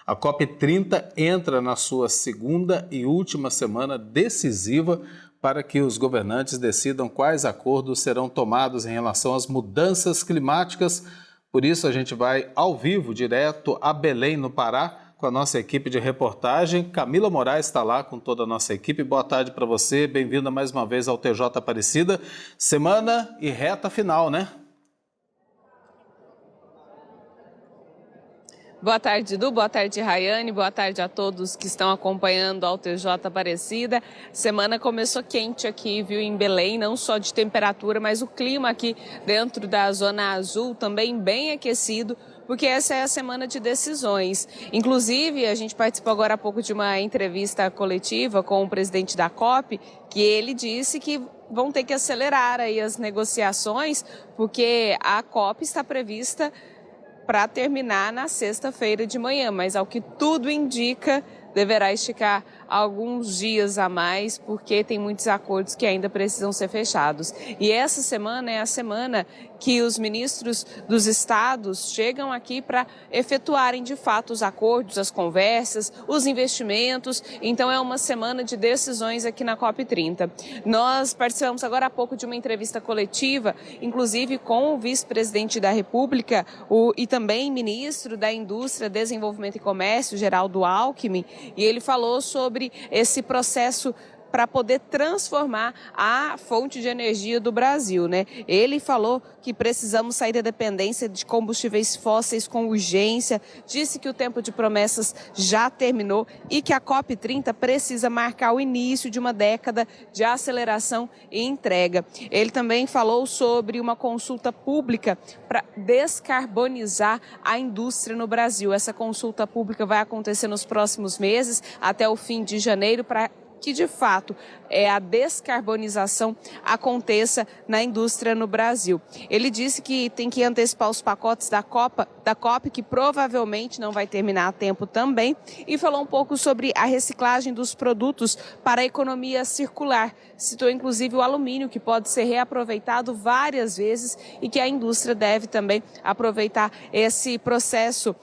A COP30 entra na sua segunda e última semana decisiva para que os governantes decidam quais acordos serão tomados em relação às mudanças climáticas. Por isso, a gente vai ao vivo, direto a Belém, no Pará, com a nossa equipe de reportagem. Camila Moraes está lá com toda a nossa equipe. Boa tarde para você, bem-vinda mais uma vez ao TJ Aparecida. Semana e reta final, né? Boa tarde, Edu. Boa tarde, Rayane. Boa tarde a todos que estão acompanhando ao TJ Aparecida. Semana começou quente aqui, viu, em Belém, não só de temperatura, mas o clima aqui dentro da Zona Azul também bem aquecido, porque essa é a semana de decisões. Inclusive, a gente participou agora há pouco de uma entrevista coletiva com o presidente da COP, que ele disse que vão ter que acelerar aí as negociações, porque a COP está prevista para terminar na sexta-feira de manhã, mas ao que tudo indica, deverá esticar alguns dias a mais, porque tem muitos acordos que ainda precisam ser fechados. E essa semana é a semana que os ministros dos estados chegam aqui para efetuarem de fato os acordos, as conversas, os investimentos. Então é uma semana de decisões aqui na COP30. Nós participamos agora há pouco de uma entrevista coletiva, inclusive com o vice-presidente da República e também ministro da Indústria, Desenvolvimento e Comércio, Geraldo Alckmin, e ele falou sobre esse processo para poder transformar a fonte de energia do Brasil, né? Ele falou que precisamos sair da dependência de combustíveis fósseis com urgência, disse que o tempo de promessas já terminou e que a COP30 precisa marcar o início de uma década de aceleração e entrega. Ele também falou sobre uma consulta pública para descarbonizar a indústria no Brasil. Essa consulta pública vai acontecer nos próximos meses, até o fim de janeiro, para que de fato a descarbonização aconteça na indústria no Brasil. Ele disse que tem que antecipar os pacotes da COP, que provavelmente não vai terminar a tempo também, e falou um pouco sobre a reciclagem dos produtos para a economia circular. Citou inclusive o alumínio, que pode ser reaproveitado várias vezes e que a indústria deve também aproveitar esse processo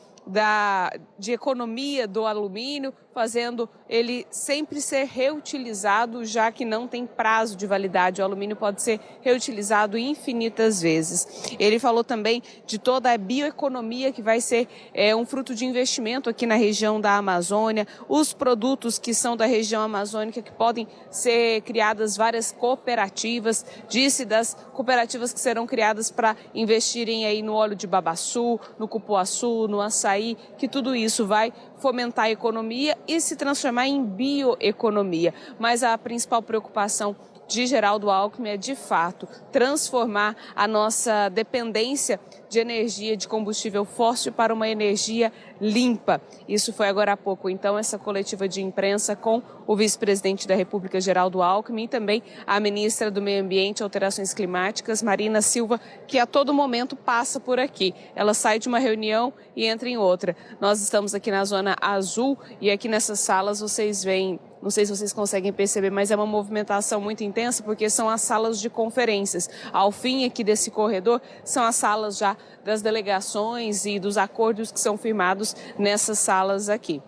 de economia do alumínio, fazendo ele sempre ser reutilizado, já que não tem prazo de validade. O alumínio pode ser reutilizado infinitas vezes. Ele falou também de toda a bioeconomia que vai ser um fruto de investimento aqui na região da Amazônia, os produtos que são da região amazônica, que podem ser criadas várias cooperativas, disse das cooperativas que serão criadas para investirem aí no óleo de babaçu, no cupuaçu, no açaí, que tudo isso vai fomentar a economia e se transformar em bioeconomia. Mas a principal preocupação de Geraldo Alckmin é, de fato, transformar a nossa dependência de energia, de combustível fóssil, para uma energia limpa. Isso foi agora há pouco, então, essa coletiva de imprensa com o vice-presidente da República, Geraldo Alckmin, e também a ministra do Meio Ambiente e Alterações Climáticas, Marina Silva, que a todo momento passa por aqui. Ela sai de uma reunião e entra em outra. Nós estamos aqui na Zona Azul e aqui nessas salas vocês veem, não sei se vocês conseguem perceber, mas é uma movimentação muito intensa, porque são as salas de conferências. Ao fim aqui desse corredor, são as salas já das delegações e dos acordos que são firmados nessas salas aqui.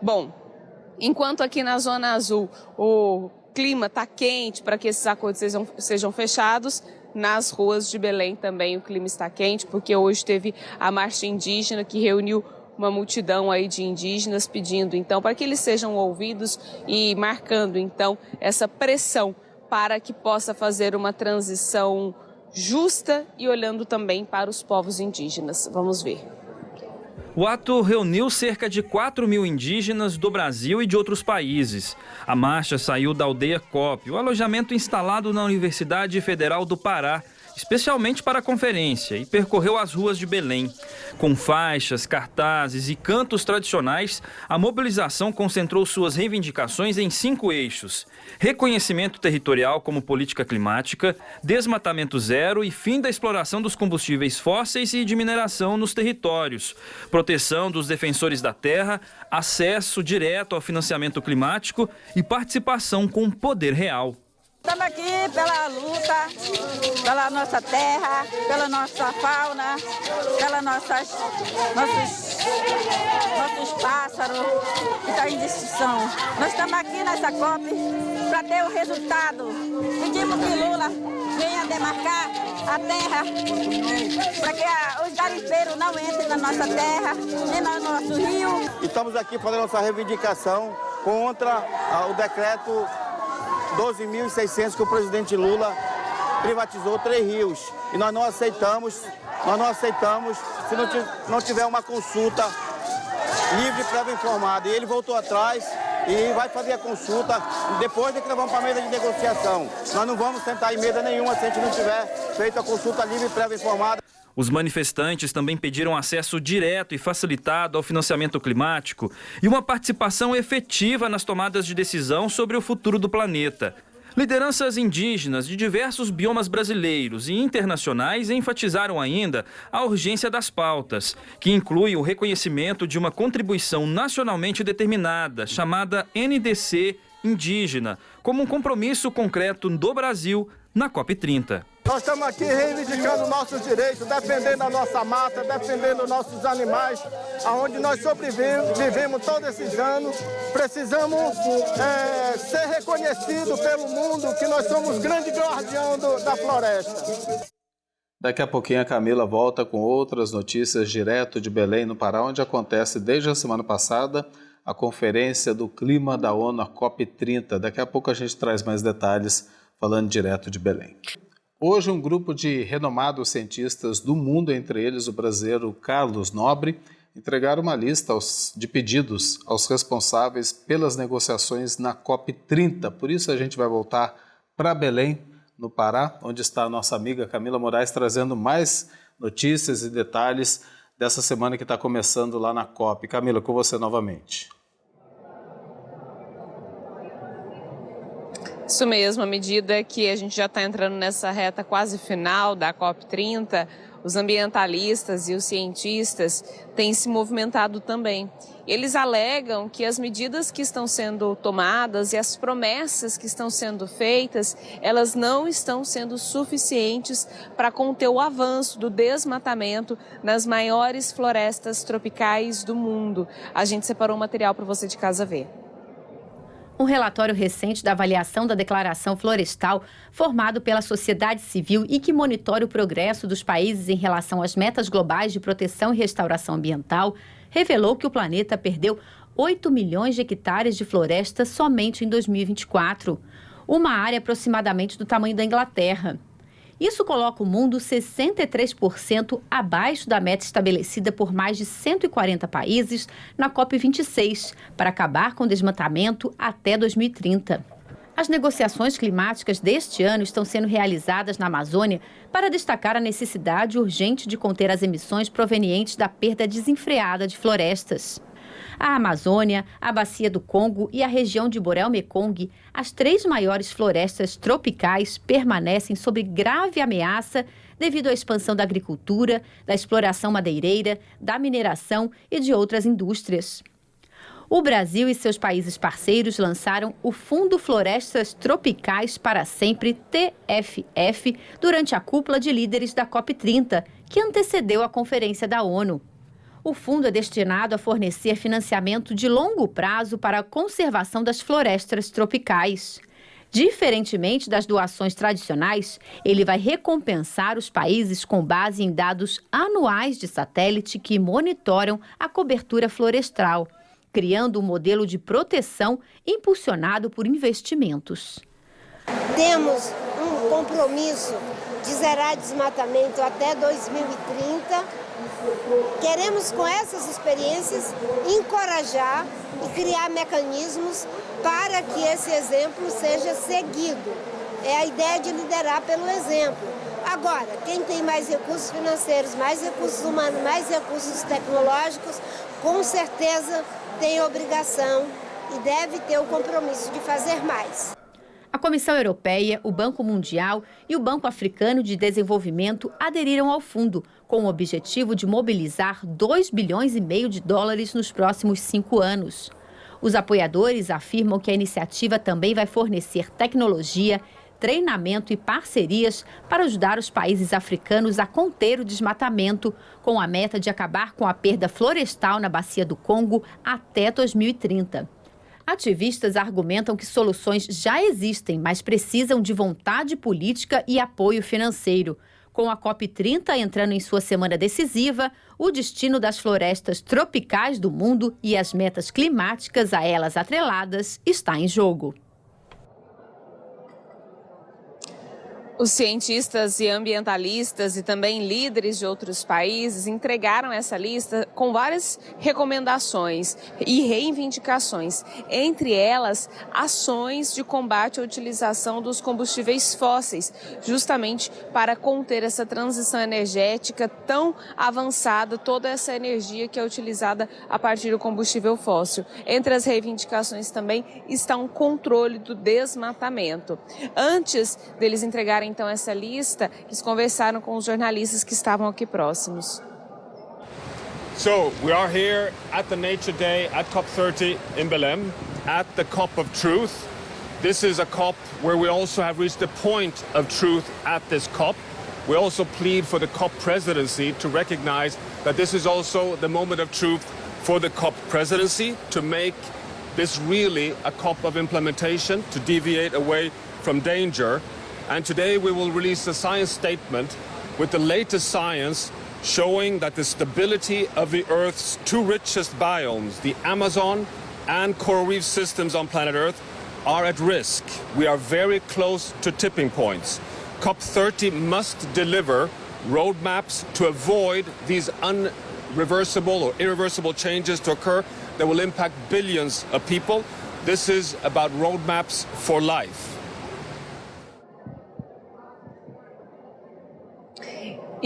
Bom, enquanto aqui na Zona Azul o clima está quente para que esses acordos sejam fechados, nas ruas de Belém também o clima está quente, porque hoje teve a marcha indígena que reuniu uma multidão aí de indígenas pedindo, então, para que eles sejam ouvidos e marcando, então, essa pressão para que possa fazer uma transição justa e olhando também para os povos indígenas. Vamos ver. O ato reuniu cerca de 4.000 indígenas do Brasil e de outros países. A marcha saiu da aldeia COP, o alojamento instalado na Universidade Federal do Pará, especialmente para a conferência, e percorreu as ruas de Belém. Com faixas, cartazes e cantos tradicionais, a mobilização concentrou suas reivindicações em 5 eixos: reconhecimento territorial como política climática, desmatamento zero e fim da exploração dos combustíveis fósseis e de mineração nos territórios, proteção dos defensores da terra, acesso direto ao financiamento climático e participação com poder real. Estamos aqui pela luta, pela nossa terra, pela nossa fauna, pelas nossos nossos pássaros que estão em extinção. Nós estamos aqui nessa COP para ter o resultado. Pedimos que Lula venha demarcar a terra para que os garimpeiros não entrem na nossa terra, nem no nosso rio. Estamos aqui fazendo nossa reivindicação contra o decreto 12.600 que o presidente Lula privatizou 3 rios. E nós não aceitamos se não tiver uma consulta livre e prévia informada. E ele voltou atrás e vai fazer a consulta depois de que nós vamos para a mesa de negociação. Nós não vamos sentar em mesa nenhuma se a gente não tiver feito a consulta livre e prévia informada. Os manifestantes também pediram acesso direto e facilitado ao financiamento climático e uma participação efetiva nas tomadas de decisão sobre o futuro do planeta. Lideranças indígenas de diversos biomas brasileiros e internacionais enfatizaram ainda a urgência das pautas, que inclui o reconhecimento de uma contribuição nacionalmente determinada, chamada NDC indígena, como um compromisso concreto do Brasil na COP30. Nós estamos aqui reivindicando nossos direitos, defendendo a nossa mata, defendendo nossos animais, aonde nós sobrevivemos todos esses anos. Precisamos ser reconhecidos pelo mundo que nós somos grande guardião da floresta. Daqui a pouquinho a Camila volta com outras notícias direto de Belém, no Pará, onde acontece desde a semana passada a Conferência do Clima da ONU, a COP30. Daqui a pouco a gente traz mais detalhes falando direto de Belém. Hoje, um grupo de renomados cientistas do mundo, entre eles o brasileiro Carlos Nobre, entregaram uma lista de pedidos aos responsáveis pelas negociações na COP30. Por isso a gente vai voltar para Belém, no Pará, onde está a nossa amiga Camila Moraes, trazendo mais notícias e detalhes dessa semana que está começando lá na COP. Camila, com você novamente. Isso mesmo, à medida que a gente já está entrando nessa reta quase final da COP30, os ambientalistas e os cientistas têm se movimentado também. Eles alegam que as medidas que estão sendo tomadas e as promessas que estão sendo feitas, elas não estão sendo suficientes para conter o avanço do desmatamento nas maiores florestas tropicais do mundo. A gente separou um material para você de casa ver. Um relatório recente da avaliação da Declaração Florestal, formado pela sociedade civil e que monitora o progresso dos países em relação às metas globais de proteção e restauração ambiental, revelou que o planeta perdeu 8 milhões de hectares de floresta somente em 2024, uma área aproximadamente do tamanho da Inglaterra. Isso coloca o mundo 63% abaixo da meta estabelecida por mais de 140 países na COP26 para acabar com o desmatamento até 2030. As negociações climáticas deste ano estão sendo realizadas na Amazônia para destacar a necessidade urgente de conter as emissões provenientes da perda desenfreada de florestas. A Amazônia, a Bacia do Congo e a região de Borel-Mekong, as 3 maiores florestas tropicais, permanecem sob grave ameaça devido à expansão da agricultura, da exploração madeireira, da mineração e de outras indústrias. O Brasil e seus países parceiros lançaram o Fundo Florestas Tropicais para Sempre, TFF, durante a cúpula de líderes da COP30, que antecedeu a Conferência da ONU. O fundo é destinado a fornecer financiamento de longo prazo para a conservação das florestas tropicais. Diferentemente das doações tradicionais, ele vai recompensar os países com base em dados anuais de satélite que monitoram a cobertura florestal, criando um modelo de proteção impulsionado por investimentos. Temos um compromisso de zerar desmatamento até 2030. Queremos, com essas experiências, encorajar e criar mecanismos para que esse exemplo seja seguido. É a ideia de liderar pelo exemplo. Agora, quem tem mais recursos financeiros, mais recursos humanos, mais recursos tecnológicos, com certeza tem obrigação e deve ter o compromisso de fazer mais. A Comissão Europeia, o Banco Mundial e o Banco Africano de Desenvolvimento aderiram ao fundo, com o objetivo de mobilizar 2,5 bilhões de dólares nos próximos 5 anos. Os apoiadores afirmam que a iniciativa também vai fornecer tecnologia, treinamento e parcerias para ajudar os países africanos a conter o desmatamento, com a meta de acabar com a perda florestal na Bacia do Congo até 2030. Ativistas argumentam que soluções já existem, mas precisam de vontade política e apoio financeiro. Com a COP30 entrando em sua semana decisiva, o destino das florestas tropicais do mundo e as metas climáticas a elas atreladas está em jogo. Os cientistas e ambientalistas e também líderes de outros países entregaram essa lista com várias recomendações e reivindicações, entre elas ações de combate à utilização dos combustíveis fósseis, justamente para conter essa transição energética tão avançada, toda essa energia que é utilizada a partir do combustível fóssil. Entre as reivindicações também está um controle do desmatamento. Antes deles entregarem então essa lista, eles conversaram com os jornalistas que estavam aqui próximos. So, we are here at the Nature Day at COP30 in Belém, at the COP of Truth. This is a COP where we also have reached the point of truth at this COP. We also plead for the COP presidency to recognize that this is also the moment of truth for the COP presidency, to make this really a COP of implementation, to deviate away from danger. And today we will release a science statement with the latest science showing that the stability of the Earth's two richest biomes, the Amazon and coral reef systems on planet Earth, are at risk. We are very close to tipping points. COP30 must deliver roadmaps to avoid these unreversible or irreversible changes to occur that will impact billions of people. This is about roadmaps for life.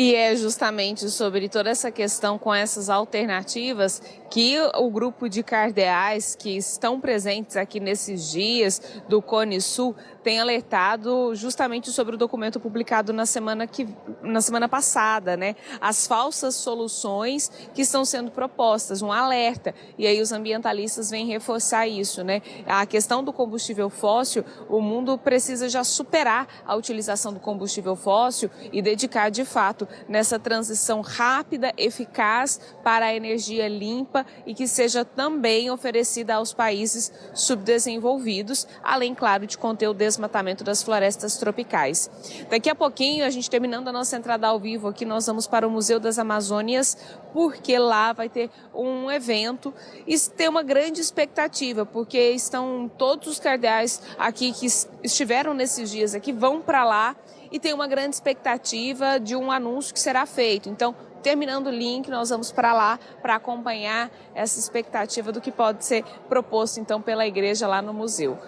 E é justamente sobre toda essa questão com essas alternativas que o grupo de cardeais que estão presentes aqui nesses dias do Cone Sul tem alertado justamente sobre o documento publicado na semana passada, né? As falsas soluções que estão sendo propostas, um alerta. E aí os ambientalistas vêm reforçar isso, né? A questão do combustível fóssil, o mundo precisa já superar a utilização do combustível fóssil e dedicar de fato nessa transição rápida, eficaz para a energia limpa e que seja também oferecida aos países subdesenvolvidos, além, claro, de conter o desmatamento das florestas tropicais. Daqui a pouquinho, a gente terminando a nossa entrada ao vivo aqui, nós vamos para o Museu das Amazônias, porque lá vai ter um evento e tem uma grande expectativa, porque estão todos os cardeais aqui que estiveram nesses dias aqui, vão para lá e tem uma grande expectativa de um anúncio que será feito. Então, terminando o link, nós vamos para lá para acompanhar essa expectativa do que pode ser proposto então pela igreja lá no museu.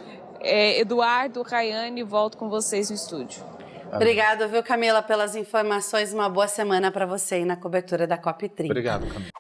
Eduardo, Rayane, volto com vocês no estúdio. Obrigada, viu, Camila, pelas informações. Uma boa semana para você aí na cobertura da COP30. Obrigado, Camila.